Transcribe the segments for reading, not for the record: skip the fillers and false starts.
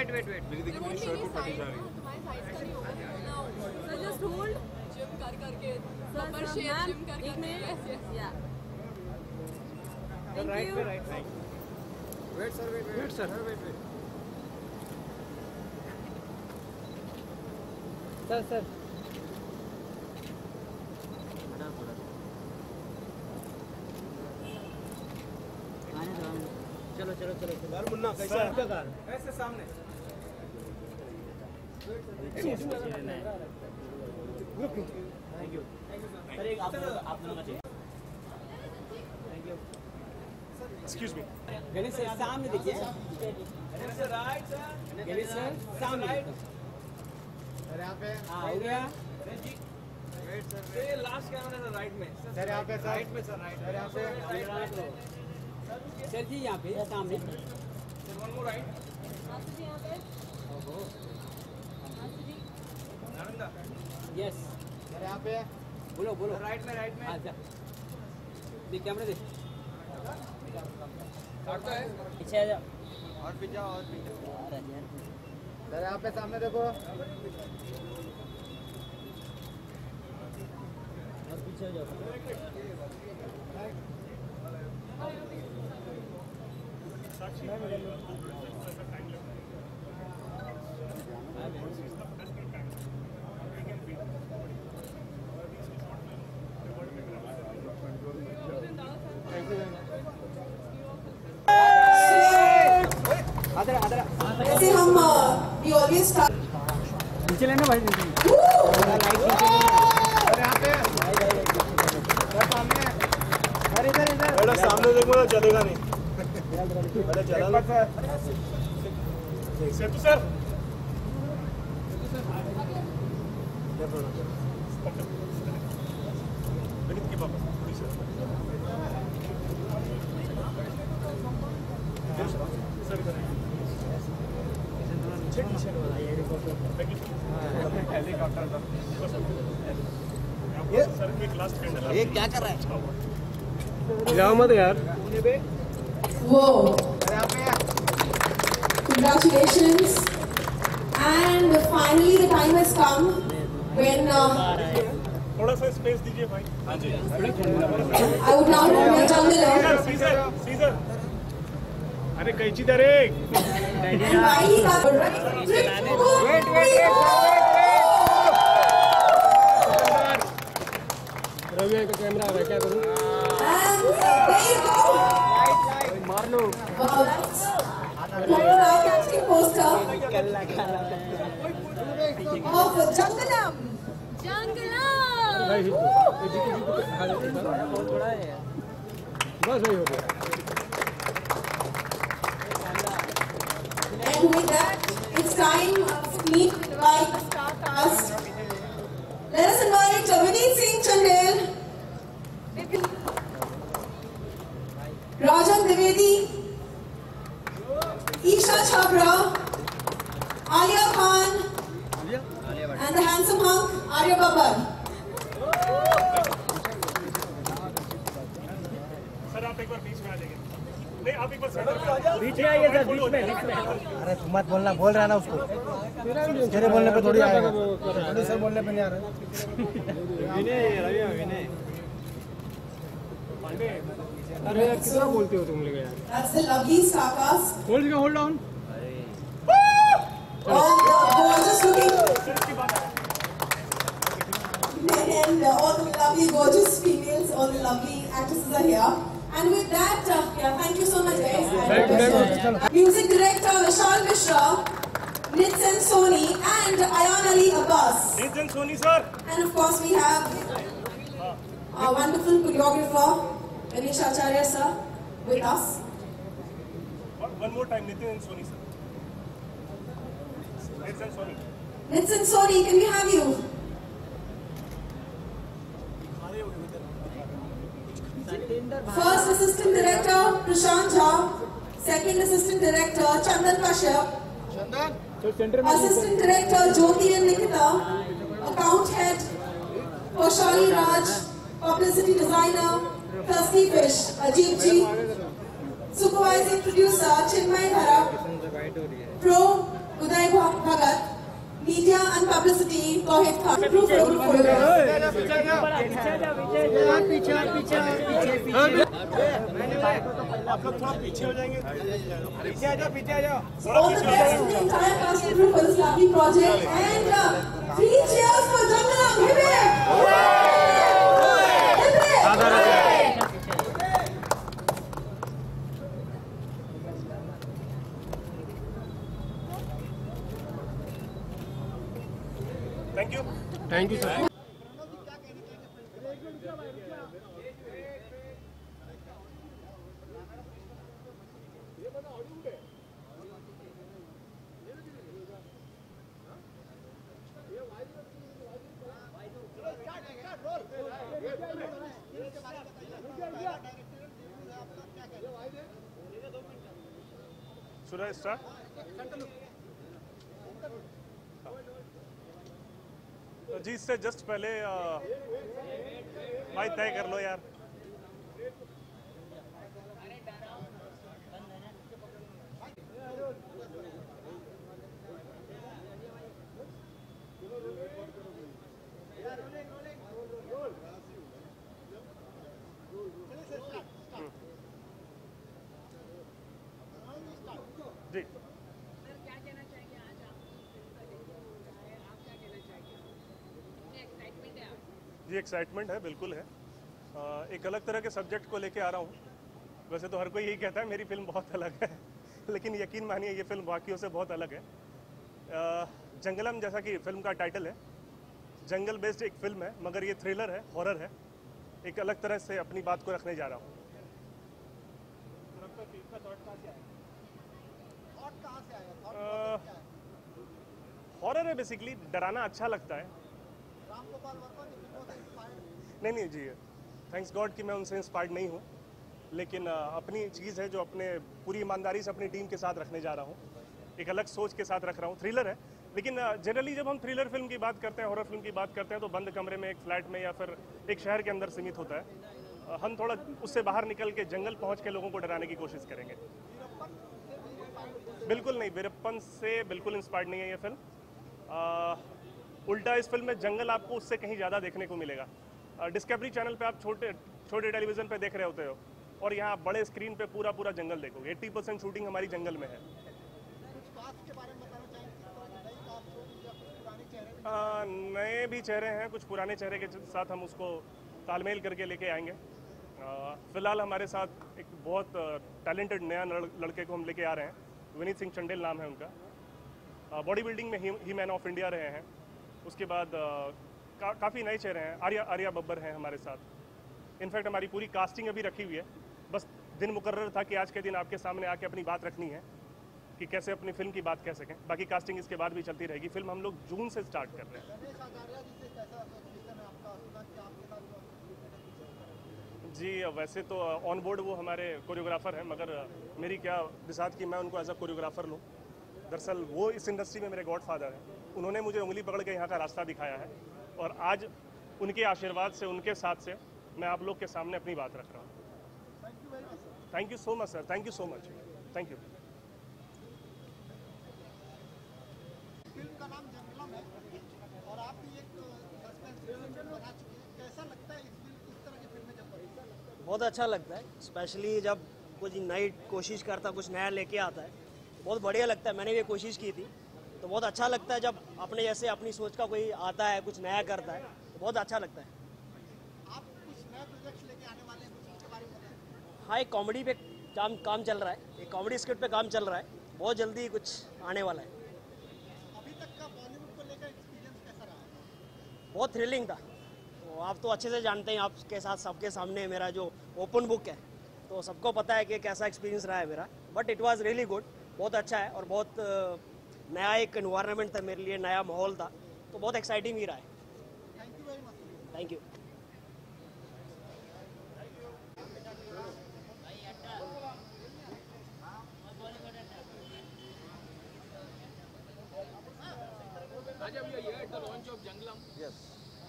Wait. मेरी देखिए मेरी शर्ट भी फटी जा रही है। तुम्हारी साइज का नहीं होगा ना। So just hold. जिम करके proper shape जिम करके yes. Yeah. Thank you. Right. Wait sir. Sir चलो यार मुन्ना कैसा है? ऐसे सामने। Thank you sir. एक आप दोनों का चाहिए। Thank you. Excuse me. Ganesh sir सामने देखिए। गणेश सर सामने। सर यहाँ पे। हाँ हो गया। ये लास्ट कैमरा है राइट में। सर यहाँ पे सर। राइट में सर राइट। सर यहाँ पे। सर जी यहाँ पे सामने। One more right. मास्टर जी यहाँ पे। मास्टर जी। नालंदा। यस सर यहाँ पे। बोलो राइट में। अच्छा देख कैमरा देख। काटता है। पीछे आ जाओ। और पीछे जाओ। सर यहाँ पे सामने देखो। और पीछे आ जाओ। वैसे हम we always start नीचे लेना भाई नीचे। सर यहाँ पे। सर सामने। सर इधर। बेटा सामने देख मुझे चलेगा नहीं। बेटा चला ना। सेतु सर। विनीत के पापा प्लीज सर। सर इधर हेलीकॉप्टर सर एक लास्ट फ्रेंड है। ये क्या कर रहा है? जाओ मत यार। Whoa. सर यहाँ पे। Congratulations. And finally the time has come when थोड़ा सा स्पेस दीजिए भाई। हाँ जी। I would now request Chandler Caesar. अरे कैची दर एक। and why he got Wait. Ravi का कैमरा है क्या करूँ? and there you go. मार लो। Wow, that's proper eye-catching poster of Jangalam. भाई थोड़ा है। बस वही हो गया। And with that, it's time for me to invite us. Let us invite Vineet Singh Chandel, Rajan Dwivedi, Isha Chhabra, Alia Khan, and the handsome hunk Arya Babbar. Sir आप एक बार बीच में आ जाइए। नहीं आप एक बार सेंटर में बीच में आइए सर बीच में। अरे तुम मत बोलना, बोल रहा है ना उसको। तेरे बोलने पे थोड़ी आएगा। प्रोड्यूसर बोलने पे नहीं आ रहा। विनय। अरे यार कितना बोलते हो तुम लोग यार। That's the lovely star cast. Hold down. All the gorgeous looking men and all the lovely gorgeous females, all the lovely actresses are here. And with that, thank you so much guys. Music director Vishal Mishra, Nitsan Soni and Ayan Ali Abbas. Nitin Soni sir. And of course we have our wonderful choreographer Ganesh Acharya sir with us. One more time Nitin Soni sir. Nitin Soni. Nitsan Soni, can we have you? First Assistant Director Prashant Jha, Second Assistant Director Chandan Kashyap, Assistant Director Jyoti and Nikita, Account Head Kaushali Raj, Publicity Designer Thirsty Fish Ajib Ji, Supervising Producer Chinmay Dhara, Pro Uday Bhagat, Media and Publicity, Tauhid Khan. Group photograph. आप लोग थोड़ा पीछे हो जाएंगे, पीछे आ जाओ, पीछे आ जाओ। All the best to the entire cast and crew for this lovely project, and 3 cheers for Jangalam. Hip hip! Thank you. Thank you sir. Should I start? जी इससे जस्ट पहले भाई तय कर लो यार। जी जी एक्साइटमेंट है, बिल्कुल है। एक अलग तरह के सब्जेक्ट को लेके आ रहा हूँ। वैसे तो हर कोई यही कहता है मेरी फिल्म बहुत अलग है, लेकिन यकीन मानिए ये फिल्म बाकियों से बहुत अलग है। जंगलम जैसा कि फिल्म का टाइटल है, जंगल बेस्ड एक फिल्म है, मगर ये थ्रिलर है, हॉरर है। एक अलग तरह से अपनी बात को रखने जा रहा हूँ। हॉरर है बेसिकली, डराना अच्छा लगता है। नहीं जी, थैंक्स गॉड कि मैं उनसे इंस्पायर्ड नहीं हूँ, लेकिन अपनी चीज़ है जो अपने पूरी ईमानदारी से अपनी टीम के साथ रखने जा रहा हूँ। एक अलग सोच के साथ रख रहा हूँ। थ्रिलर है, लेकिन जनरली जब हम थ्रिलर फिल्म की बात करते हैं, हॉरर फिल्म की बात करते हैं, तो बंद कमरे में, एक फ्लैट में या फिर एक शहर के अंदर सीमित होता है। हम थोड़ा उससे बाहर निकल के जंगल पहुँच के लोगों को डराने की कोशिश करेंगे। बिल्कुल नहीं, वीरप्पन से बिल्कुल इंस्पायर्ड नहीं है ये फिल्म। उल्टा इस फिल्म में जंगल आपको उससे कहीं ज़्यादा देखने को मिलेगा। डिस्कवरी चैनल पे आप छोटे टेलीविज़न पे देख रहे होते हो, और यहाँ आप बड़े स्क्रीन पे पूरा जंगल देखोगे। 80% शूटिंग हमारी जंगल में है। नए भी चेहरे हैं, कुछ पुराने चेहरे के साथ हम उसको तालमेल करके लेके आएंगे। फ़िलहाल हमारे साथ एक बहुत टैलेंटेड नया लड़के को हम लेके आ रहे हैं। विनीत सिंह चंडेल नाम है उनका। बॉडी बिल्डिंग में ही मैन ऑफ इंडिया रहे हैं। उसके बाद काफ़ी नए चेहरे हैं। आर्या बब्बर हैं हमारे साथ। इनफैक्ट हमारी पूरी कास्टिंग अभी रखी हुई है, बस दिन मुकर्रर था कि आज के दिन आपके सामने आके अपनी बात रखनी है कि कैसे अपनी फिल्म की बात कह सकें। बाकी कास्टिंग इसके बाद भी चलती रहेगी। फिल्म हम लोग जून से स्टार्ट कर रहे हैं। जी वैसे तो ऑन बोर्ड वो हमारे कोरियोग्राफर हैं, मगर मेरी क्या बिसात कि मैं उनको एज अ कोरियोग्राफर लूँ। दरअसल वो इस इंडस्ट्री में मेरे गॉडफादर हैं। उन्होंने मुझे उंगली पकड़ के यहाँ का रास्ता दिखाया है, और आज उनके आशीर्वाद से, उनके साथ से मैं आप लोग के सामने अपनी बात रख रहा हूँ। Thank you so much sir, thank you so much, thank you. Film का नाम जंगलम है और आप भी एक सस्पेंस फिल्म बना चुके हैं। कैसा लगता है इस तरह की फिल्में जब बनती हैं? बहुत अच्छा लगता है, स्पेशली जब कुछ नई कोशिश करता, कुछ नया लेके आता है, बहुत बढ़िया लगता है। मैंने भी कोशिश की थी, तो बहुत अच्छा लगता है जब अपने जैसे अपनी सोच का कोई आता है, कुछ नया करता है, तो बहुत अच्छा लगता है। आप कुछ नए प्रोजेक्ट्स लेके आने वाले हैं, कुछ उसके बारे में बताएं। हाँ, एक कॉमेडी पे काम चल रहा है, एक कॉमेडी स्क्रिप्ट पे काम चल रहा है। बहुत जल्दी कुछ आने वाला है। अभी तक का बॉलीवुड को लेकर एक्सपीरियंस कैसा रहा? बहुत थ्रिलिंग था। तो आप तो अच्छे से जानते हैं, आपके साथ सबके सामने मेरा जो ओपन बुक है, तो सबको पता है कि कैसा एक्सपीरियंस रहा है मेरा। But it was really good, बहुत अच्छा है, और बहुत नया एक एनवायरनमेंट था मेरे लिए, नया माहौल था, तो बहुत एक्साइटिंग भी रहा है। Thank you very much. Thank you. आज we are here at the launch of Janglam. Yes.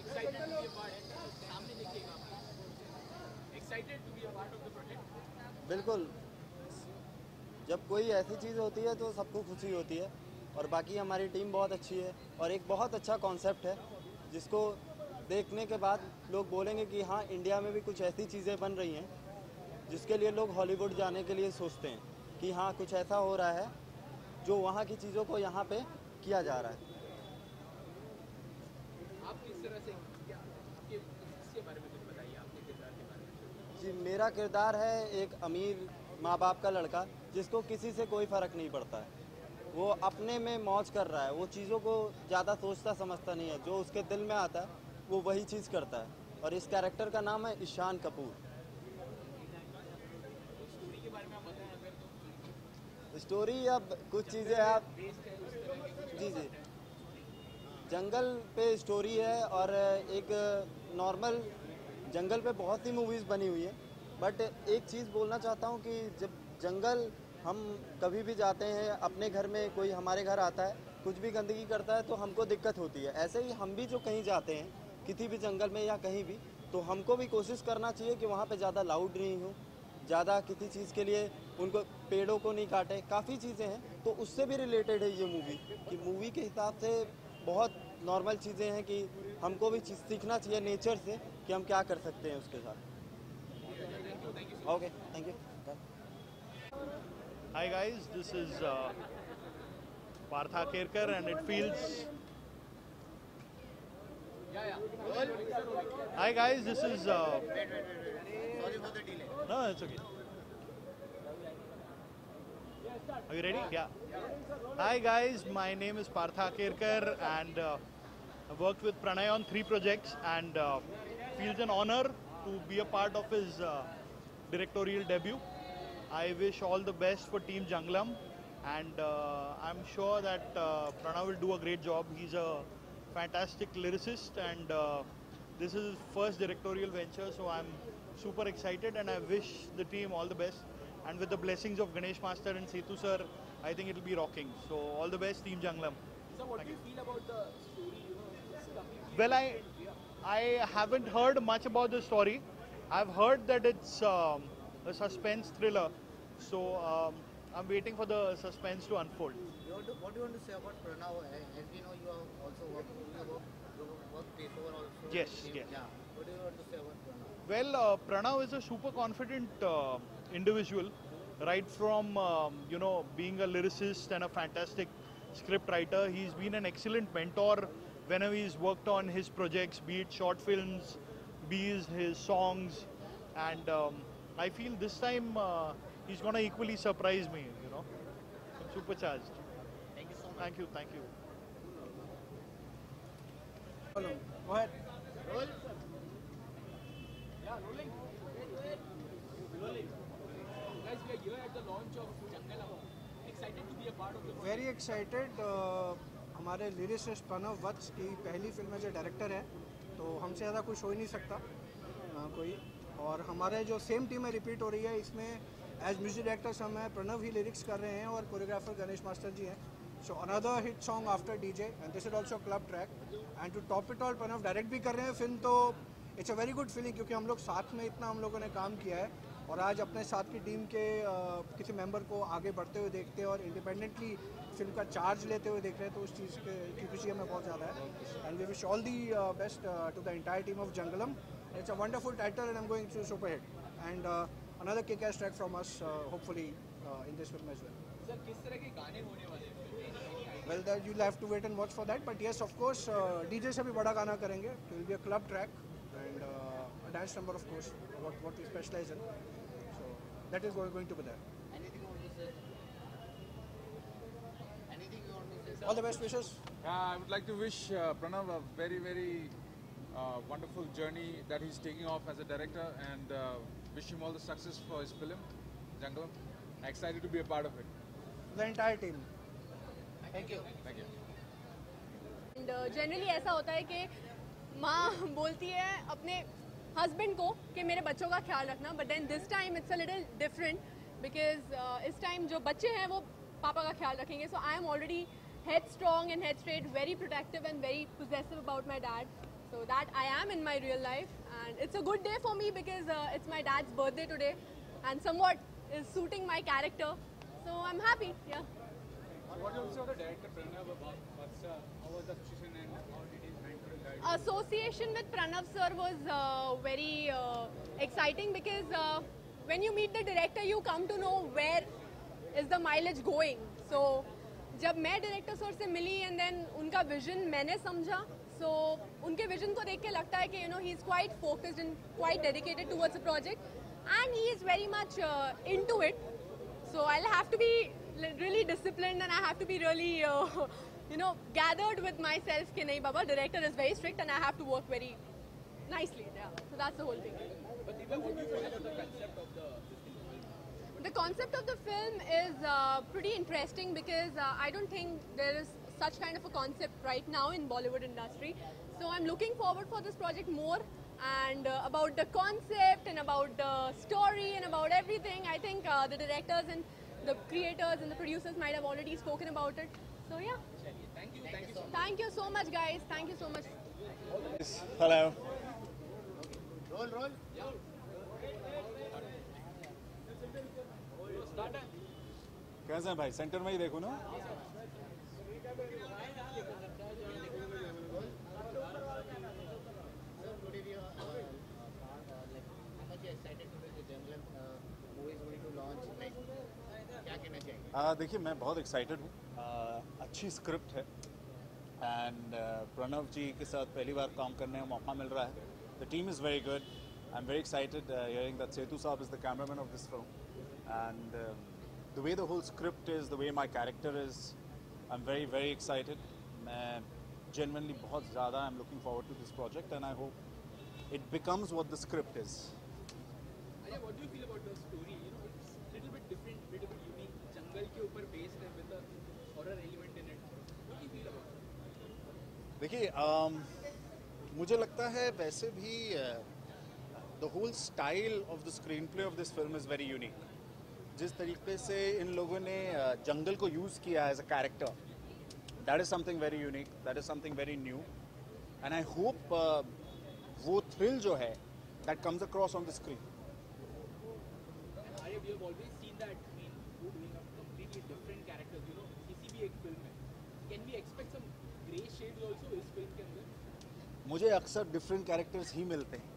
Excited to be a part. सामने देखिएगा। Excited to be a part of the project. बिल्कुल, जब कोई ऐसी चीज़ होती है तो सबको खुशी होती है, और बाकी हमारी टीम बहुत अच्छी है और एक बहुत अच्छा कॉन्सेप्ट है जिसको देखने के बाद लोग बोलेंगे कि हाँ इंडिया में भी कुछ ऐसी चीज़ें बन रही हैं जिसके लिए लोग हॉलीवुड जाने के लिए सोचते हैं कि हाँ कुछ ऐसा हो रहा है जो वहाँ की चीज़ों को यहाँ पे किया जा रहा है। आप किस तरह से इसके बारे में कुछ बताइए, आपके किरदार के बारे में। जी मेरा किरदार है एक अमीर माँ बाप का लड़का जिसको किसी से कोई फ़र्क नहीं पड़ता है। वो अपने में मौज कर रहा है, वो चीज़ों को ज़्यादा सोचता समझता नहीं है, जो उसके दिल में आता है वो वही चीज़ करता है। और इस कैरेक्टर का नाम है ईशान कपूर। स्टोरी के बारे में आप बताएं अगर तो। स्टोरी अब कुछ चीज़ें आप जी जी जंगल पे स्टोरी है और एक नॉर्मल जंगल पे बहुत सी मूवीज़ बनी हुई है, बट एक चीज़ बोलना चाहता हूँ कि जब जंगल हम कभी भी जाते हैं, अपने घर में कोई हमारे घर आता है कुछ भी गंदगी करता है तो हमको दिक्कत होती है। ऐसे ही हम भी जो कहीं जाते हैं किसी भी जंगल में या कहीं भी, तो हमको भी कोशिश करना चाहिए कि वहाँ पे ज़्यादा लाउड नहीं हो, ज़्यादा किसी चीज़ के लिए उनको पेड़ों को नहीं काटे। काफ़ी चीज़ें हैं तो उससे भी रिलेटेड है ये मूवी, कि मूवी के हिसाब से बहुत नॉर्मल चीज़ें हैं कि हमको भी चीज़ सीखना चाहिए नेचर से कि हम क्या कर सकते हैं उसके साथ। Okay thank you. Hi guys, this is Partha Kerkar and it feels... Hi guys, this is... Sorry for the delay. No, it's okay. Are you ready? Yeah. Hi guys, my name is Partha Kerkar and I worked with Pranay on 3 projects and feels an honor to be a part of his directorial debut. I wish all the best for Team Janglam and I'm sure that Pranav will do a great job. He's a fantastic lyricist and this is his first directorial venture, so I'm super excited and I wish the team all the best. And with the blessings of Ganesh Master and Setu sir, I think it'll be rocking. So all the best Team Janglam. So what do you feel about the story? Well, I haven't heard much about the story. I've heard that it's a suspense thriller, so I'm waiting for the suspense to unfold. What do you want to say about Pranav? As we know, you have also worked before also. Yes, yes. Yeah. What do you want to say about Pranav? Well, Pranav is a super confident individual, right from being a lyricist and a fantastic script writer. He's been an excellent mentor whenever he's worked on his projects, be it short films, be it his songs, and I feel this time he's gonna equally surprise me. I'm supercharged. Thank you so much. Thank you, thank you. Go ahead. Roll. Yeah, rolling. Guys, we are here at the launch of Jangalam. Excited to be a part of the very excited. हमारे lyricist Pranav वत्स की पहली film में जो director है, तो हमसे ज़्यादा कुछ हो ही नहीं सकता कोई। और हमारे जो सेम टीम में रिपीट हो रही है, इसमें एज म्यूजिक डायरेक्टर्स हम हैं, प्रणव ही लिरिक्स कर रहे हैं और कोरियोग्राफर गणेश मास्टर जी हैं। So another hit song after DJ and this is also club track and to top it all Pranav direct भी कर रहे हैं फिल्म, तो it's a very good feeling क्योंकि हम लोग साथ में इतना हम लोगों ने काम किया है और आज अपने साथ की टीम के किसी मेंबर को आगे बढ़ते हुए देखते हैं और इंडिपेंडेंटली फिल्म का चार्ज लेते हुए देख रहे हैं, तो उस चीज़ की खुशी हमें बहुत ज़्यादा है। And we wish all the best to the entire team of Jangalam. It's a wonderful title and I am going to super hit and another kickass track from us hopefully in this film as well. Sir किस तरह के गाने होने वाले हैं? Well, that you'll have to wait and watch for that. But yes, of course, DJ से भी बड़ा गाना करेंगे. It will be a club track and a dance number, of course, what we specialize in. So that is going to be there. Anything you want to say? Anything you want to say? All the best wishes. I would like to wish Pranav a very, very wonderful journey that he's taking off as a director, and wish him all the success for his film, Jangalam. Excited to be a part of it. The entire team. Thank you. Thank you. And generally ऐसा होता है कि माँ बोलती है अपने husband को कि मेरे बच्चों का ख्याल रखना, but then this time it's a little different because इस टाइम जो बच्चे हैं वो पापा का ख्याल रखेंगे. So I am already head strong and head straight, very protective and very possessive about my dad. So that I am in my real life, and it's a good day for me because it's my dad's birthday today and somewhat is suiting my character. So I'm happy, yeah. What do you say of the director Pranav Vatsa? How was the association and how did he handle that? Association with Pranav sir was very exciting because when you meet the director, you come to know where is the mileage going. So जब मैं director sir से मिली and then उनका vision मैंने समझा, सो उनके vision को देख के लगता है कि he is quite focused and quite dedicated towards the project and he is very much into it. So I'll have to be really disciplined and I have to be really, gathered with myself कि नहीं बाबा, director is very strict and I have to work very nicely. Yeah. So that's the whole thing. But Diva, what do you feel about the concept of the film? The concept of the film is pretty interesting because I don't think there is such kind of a concept right now in Bollywood industry. So I'm looking forward for this project more. And about the concept and about the story and about everything, I think the directors and the creators and the producers might have already spoken about it. So yeah. Thank you so much. Thank you so much, guys. Thank you so much. Hello. Roll. कैसे हैं भाई? Centre में ही देखो ना. देखिए, मैं बहुत excited हूँ. अच्छी स्क्रिप्ट है एंड प्रणव जी के साथ पहली बार काम करने का मौका मिल रहा है. The team is very good. I am very excited hearing that Setu sahab is the cameraman of this film and the way the whole script is, the way my character is, I am very very excited. मैं genuinely बहुत ज़्यादा I am looking forward to this project and I hope it becomes what the script is. What do you feel about the story? It's a little bit different, little bit unique. Jungle के ऊपर based है with a horror element in it. What do you feel about it? देखिए, मुझे लगता है वैसे भी the whole style of the screenplay of this film is very unique. जिस तरीके से इन लोगों ने जंगल को यूज़ किया as a character, that is something very unique. That is something very new. And I hope वो थ्रिल जो है that comes across on the screen. We have always seen that in doing a completely different characters. किसी भी एक film में can we expect some grey shades also इस film के अंदर? मुझे अक्सर डिफरेंट कैरेक्टर्स ही मिलते हैं.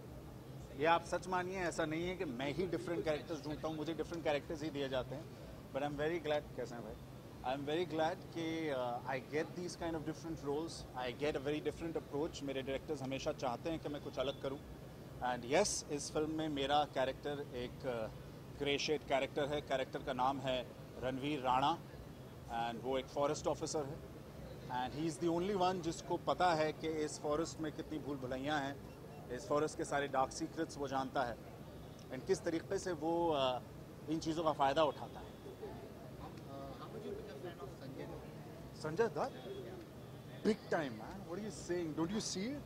ये आप सच मानिए, ऐसा नहीं है कि मैं ही डिफरेंट कैरेक्टर्स ढूंढता हूँ. मुझे डिफरेंट कैरेक्टर्स ही दिए जाते हैं. But I am very glad. कैसे हैं भाई? आई एम वेरी ग्लैड कि I get these kind of different roles. I get a very different approach. मेरे डायरेक्टर्स हमेशा चाहते हैं कि मैं कुछ अलग करूँ. एंड यस, इस फिल्म में मेरा कैरेक्टर एक ग्रे शेड कैरेक्टर है. कैरेक्टर का नाम है रणवीर राणा एंड वो एक फॉरेस्ट ऑफिसर है. And he is the only one जिसको पता है कि इस फॉरेस्ट में कितनी भूल भुलैयाँ हैं. इस फॉरेस्ट के सारे डार्क सीक्रेट्स वो जानता है एंड किस तरीके से वो इन चीज़ों का फ़ायदा उठाता है. Sanjay Dutt? Big time, man. What are you saying? Don't you see it?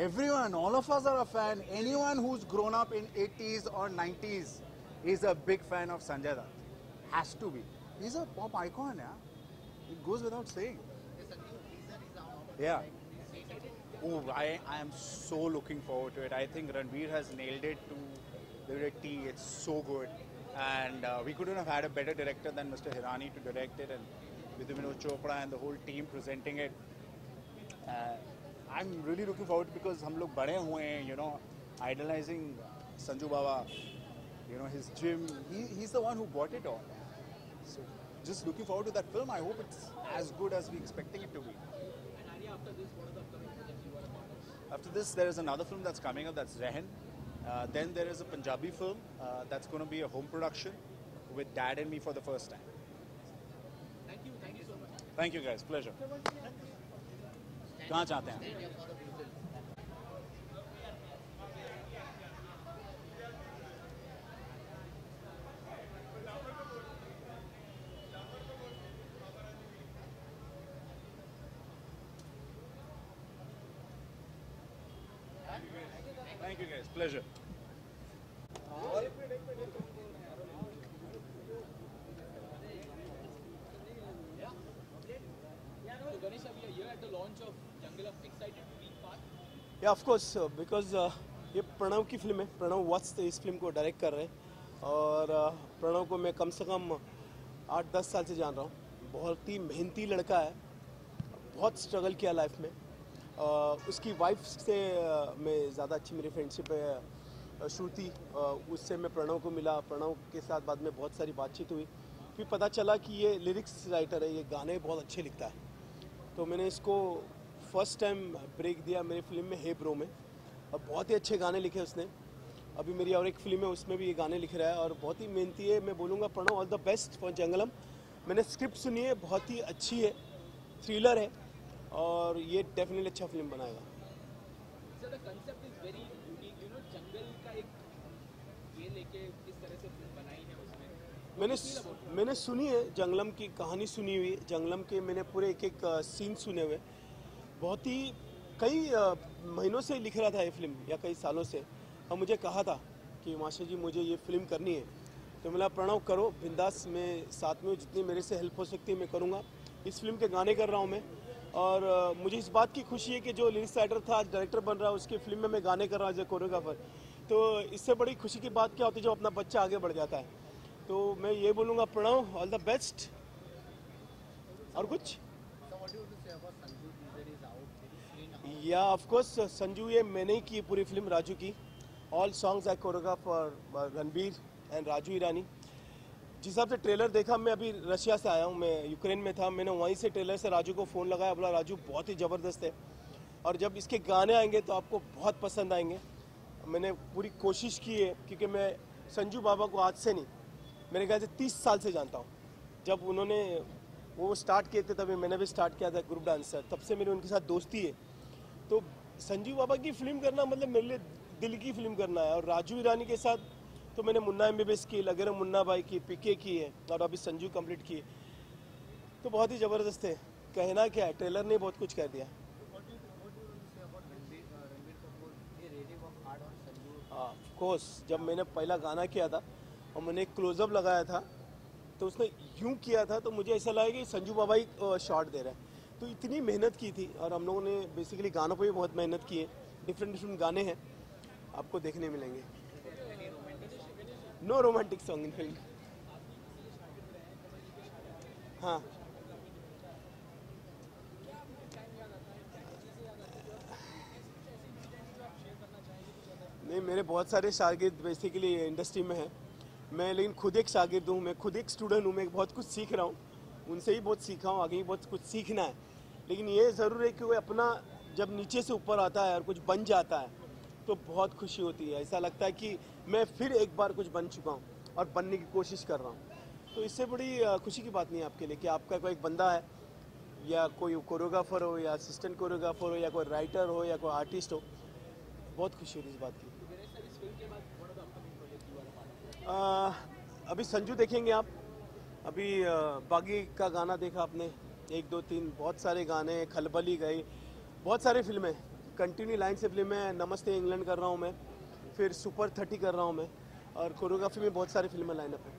Everyone, all of us are a fan. Anyone who's grown up in 80s or 90s is a big fan of Sanjay Dutt. Has to be. He's a pop icon, yeah. It goes without saying. Yeah. Oh, I am so looking forward to it. I think Ranveer has nailed it to the T. It's so good. And we couldn't have had a better director than Mr. Hirani to direct it. And with Vinod Chopra and the whole team presenting it. I'm really looking forward because हम लोग बड़े हुए हैं, idolizing Sanju Baba, his gym. He's the one who brought it on. So just looking forward to that film. I hope it's as good as we're expecting it to be. And Arya, after this, what are the upcoming projects you are a part of? After this, there is another film that's coming up. That's Rehan. Then there is a Punjabi film that's going to be a home production with Dad and me for the first time. Thank you so much. Thank you guys, pleasure. कहाँ चाहते हैं? Thank you guys, pleasure. So Ganesh, we are here at the launch of Jungle. Excited to be part? Yeah, of course, because ये प्रणव की film है. प्रणव वत्स इस film को direct कर रहे हैं और प्रणव को मैं कम से कम 8-10 साल से जान रहा हूँ. बहुत ही मेहनती लड़का है, बहुत स्ट्रगल किया लाइफ में। उसकी वाइफ से मैं ज़्यादा अच्छी मेरी फ्रेंडशिप है श्रुति, उससे मैं प्रणव को मिला, प्रणव के साथ बाद में बहुत सारी बातचीत हुई, फिर पता चला कि ये लिरिक्स राइटर है, ये गाने बहुत अच्छे लिखता है। तो मैंने इसको फर्स्ट टाइम ब्रेक दिया मेरी फिल्म में हे ब्रो में, और बहुत ही अच्छे गाने लिखे उसने। अभी मेरी और एक फिल्म है उसमें भी ये गाने लिख रहा है और बहुत ही मेहनती है। मैं बोलूँगा Pranav all the best for Jangalam. मैंने स्क्रिप्ट सुनी है, बहुत ही अच्छी है, थ्रिलर है और ये डेफिनेटली अच्छा फिल्म बनाएगा। Sir the concept is very unique, you know, जंगल का एक ये लेके किस तरह से फिल्म बनाई है उसमें। मैंने सुनी है जंगलम की कहानी, सुनी हुई जंगलम के, मैंने पूरे एक सीन सुने हुए। बहुत ही कई महीनों से लिख रहा था ये फिल्म या कई सालों से, और मुझे कहा था कि मास्टर जी मुझे ये फिल्म करनी है, तो बोला प्रणव करो बिंदास, मैं साथ में जितनी मेरे से हेल्प हो सकती है मैं करूँगा। इस फिल्म के गाने कर रहा हूँ मैं, और मुझे इस बात की खुशी है कि जो लिरिक्स राइटर था आज डायरेक्टर बन रहा है, उसकी फिल्म में मैं गाने कर रहा हूँ एज ए कोरियोग्राफर। तो इससे बड़ी खुशी की बात क्या होती है जब अपना बच्चा आगे बढ़ जाता है। तो मैं ये बोलूँगा प्रणव ऑल द बेस्ट। और कुछ या ऑफ कोर्स संजू, ये मैंने ही की पूरी फिल्म राजू की। All songs I choreograph for Ranbir and Raju Irani. जिस हिसाब से ट्रेलर देखा, मैं अभी रशिया से आया हूँ, मैं यूक्रेन में था, मैंने वहीं से ट्रेलर से राजू को फ़ोन लगाया, बोला राजू बहुत ही ज़बरदस्त है और जब इसके गाने आएंगे तो आपको बहुत पसंद आएंगे। मैंने पूरी कोशिश की है क्योंकि मैं संजू बाबा को आज से नहीं, मेरे ख्याल से 30 साल से जानता हूँ। जब उन्होंने वो स्टार्ट किए थे तभी मैंने भी स्टार्ट किया था ग्रुप डांसर, तब से मेरी उनके साथ दोस्ती है। तो संजू बाबा की फिल्म करना मतलब मेरे लिए दिल की फिल्म करना है। और राजू ईरानी के साथ तो मैंने मुन्ना MBBS की, लगेरा मुन्ना भाई की, PK की है और अभी संजू कंप्लीट की है। तो बहुत ही ज़बरदस्त है, कहना क्या है, ट्रेलर ने बहुत कुछ कह दिया। ऑफ कोर्स जब मैंने पहला गाना किया था और मैंने एक क्लोजअप लगाया था तो उसने यूं किया था, तो मुझे ऐसा लगा कि संजू बाबा ही शॉट दे रहा है। तो इतनी मेहनत की थी और हम लोगों ने बेसिकली गानों पे भी बहुत मेहनत की है। डिफरेंट गाने हैं, आपको देखने मिलेंगे। No romantic song in film. हाँ नहीं, मेरे बहुत सारे शागिर्द बेसिकली इंडस्ट्री में हैं, मैं लेकिन खुद एक शागिर्द हूँ, मैं खुद एक स्टूडेंट हूँ, मैं बहुत कुछ सीख रहा हूँ, उनसे ही बहुत सीखा हूँ, आगे भी बहुत कुछ सीखना है। लेकिन ये ज़रूर है कि वो अपना जब नीचे से ऊपर आता है और कुछ बन जाता है तो बहुत खुशी होती है। ऐसा लगता है कि मैं फिर एक बार कुछ बन चुका हूँ और बनने की कोशिश कर रहा हूँ। तो इससे बड़ी खुशी की बात नहीं है आपके लिए कि आपका कोई एक बंदा है या कोई कोरियोग्राफर हो या असिस्टेंट कोरियोग्राफर हो या कोई राइटर हो या कोई आर्टिस्ट हो, बहुत खुशी हुई इस बात की। अभी संजू देखेंगे आप, अभी बागी का गाना देखा आपने, 1 2 3 बहुत सारे गाने, खलबली गई, बहुत सारे फिल्में कंटिन्यू लाइन से फिल्में। नमस्ते इंग्लैंड कर रहा हूँ मैं, फिर सुपर 30 कर रहा हूँ मैं, और कोरियोग्राफी में बहुत सारी फिल्में लाइनअप है।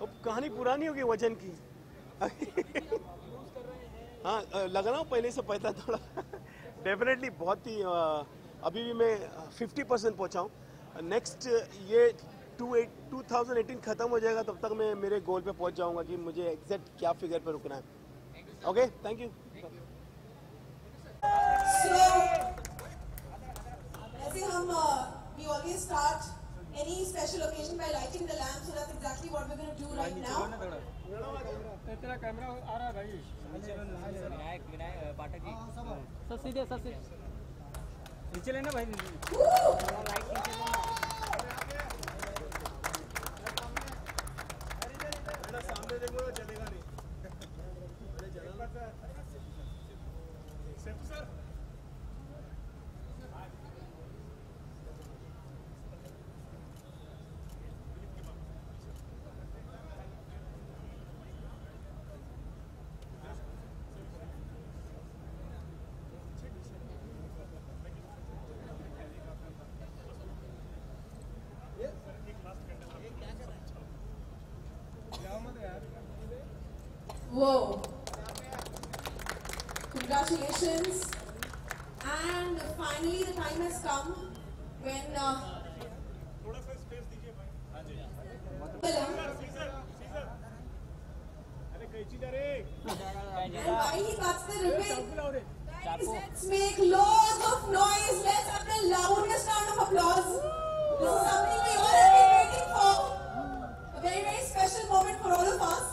अब कहानी पुरानी होगी वजन की। हाँ लग रहा हूँ पहले से पता थोड़ा। डेफिनेटली बहुत ही अभी भी मैं 50% पहुँचा हूँ। नेक्स्ट ये 2018 ख़त्म हो जाएगा, तब तक मैं मेरे गोल पे पहुँच जाऊँगा कि मुझे एग्जैक्ट क्या फिगर पे रुकना है। Okay, thank you. So, ऐसे हम we always start any special occasion by lighting the lamp, so that's exactly what we're going to do right now. तेरा कैमरा आ रहा है भाई। विनायक पाठक जी, सब सीधे नीचे लेना भाई, लाइट नीचे लेना। सामने देखो चलेगा नहीं। Sir Whoa. Congratulations. And finally the time has come when why he cuts the ribbon. Let's make loads of noise. Let's have the loudest round of applause. This is something we all have been waiting for. A very, very special moment for all of us.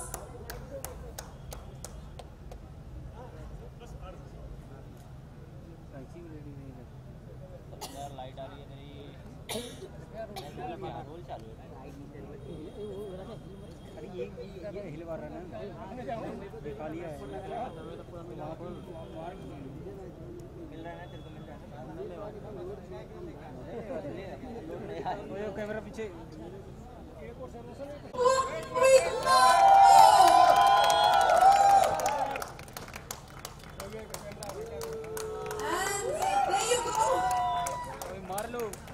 Light आ रही है मेरी role चालू है अरे ये हिल मार रहा है ना दिखा लिया है मिल रहा है ना तेरे को मिल रहा है कैमरा पीछे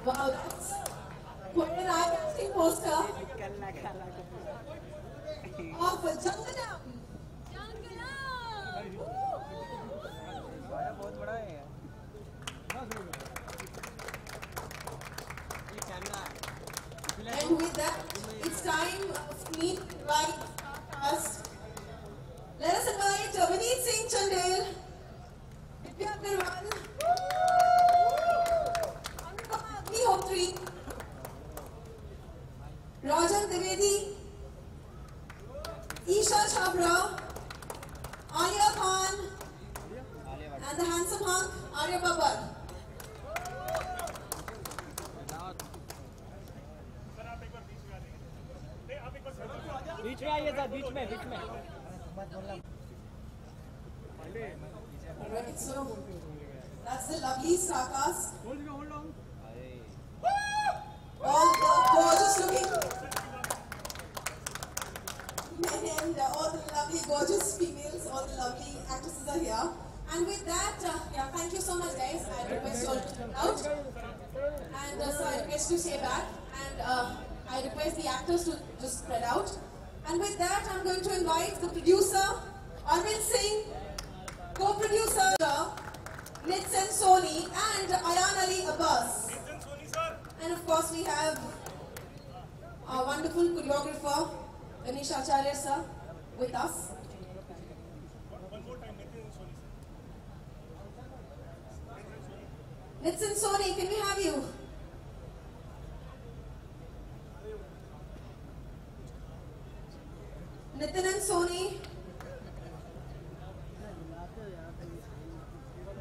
Wow, that's quite an eye-catching poster of Jangalam. बहुत बड़ा है And with that, it's time for me to invite us. Let us invite Vineet Singh Chandel, Divya Agarwal, Hotri, Rajan Trivedi, Isha Chhabra, Alia Khan, and the handsome hunk Arya Babbar. बीच में आइए sir बीच में Alright, so that's the lovely star cast. All the gorgeous looking men and all the lovely gorgeous females, all the lovely actresses are here. And with that, yeah, thank you so much guys. I request you all to come out. And so I request you to stay back. And I request the actors to just spread out. And with that, I'm going to invite the producer, Arvind Singh, co-producer, Nitsan Soni, and Ayan Ali Abbas. And of course, we have our wonderful choreographer, Ganesh Acharya sir, with us. Nitsan Soni, can we have you? Nitin and Soni.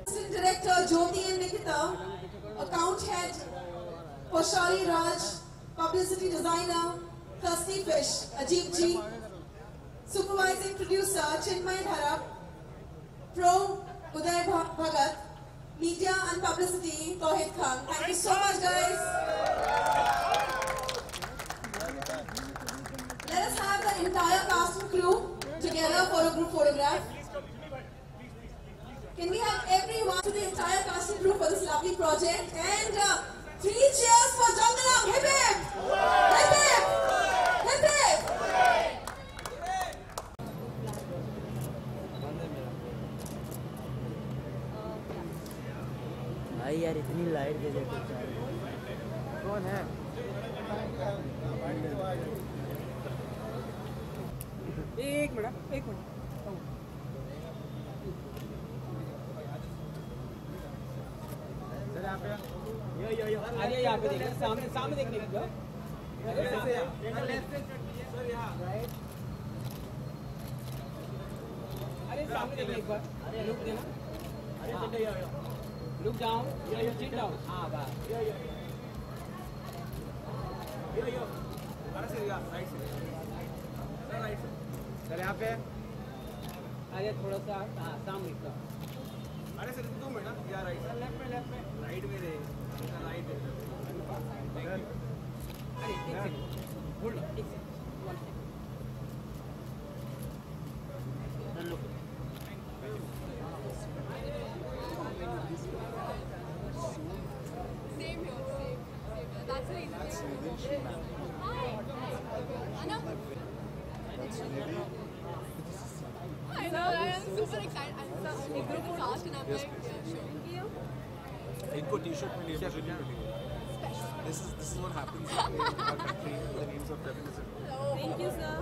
Assistant Director Jyoti and Nikita. Account Head Poshali Raj. Publicity Designer Thirsty Fish Ajib Ji. Supervising Producer Chinmay Dharap. Pro Uday Bhagat. Media and Publicity Tauhid Khan. Thank you so much guys. Let us have the entire cast and crew together for a group photograph. Can we have everyone to the entire cast and crew for this lovely project? And 3 cheers for Jangalam! Hip hip! Hip hip! Hip hip! भाई यार इतनी light दे देते कौन है एक minute यो अरे यहाँ पे देखिए सामने देखने की अरे सामने देखिए एक बार लुक देना लुक डाउन चिट डाउन हाँ बस सर यहाँ पे अरे थोड़ा सा हाँ सामने का अरे सर 2 मिनट यार राइट लेफ्ट में राइट में दे राइट अरे एक सेकंड होल्ड एक second 1 second look Same here, same. That's the reason. Hi. Anna. I know, I'm super excited. I'm so group cast and I'm like, yeah, sure. Thank you. इनको T-shirt में लिए मुझे नहीं मिली This is what happens in our country in the names of feminism. Thank you, sir.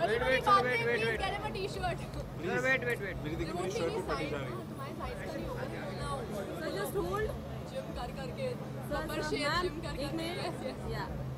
बड़ी बड़ी बात है, please get him a t-shirt. Wait. मेरी देखिए मेरी शर्ट भी फटी जा रही है। तुम्हारे साइज का नहीं होगा now. So just hold. Gym कर करके. Proper shape जिम कर करके. Yes.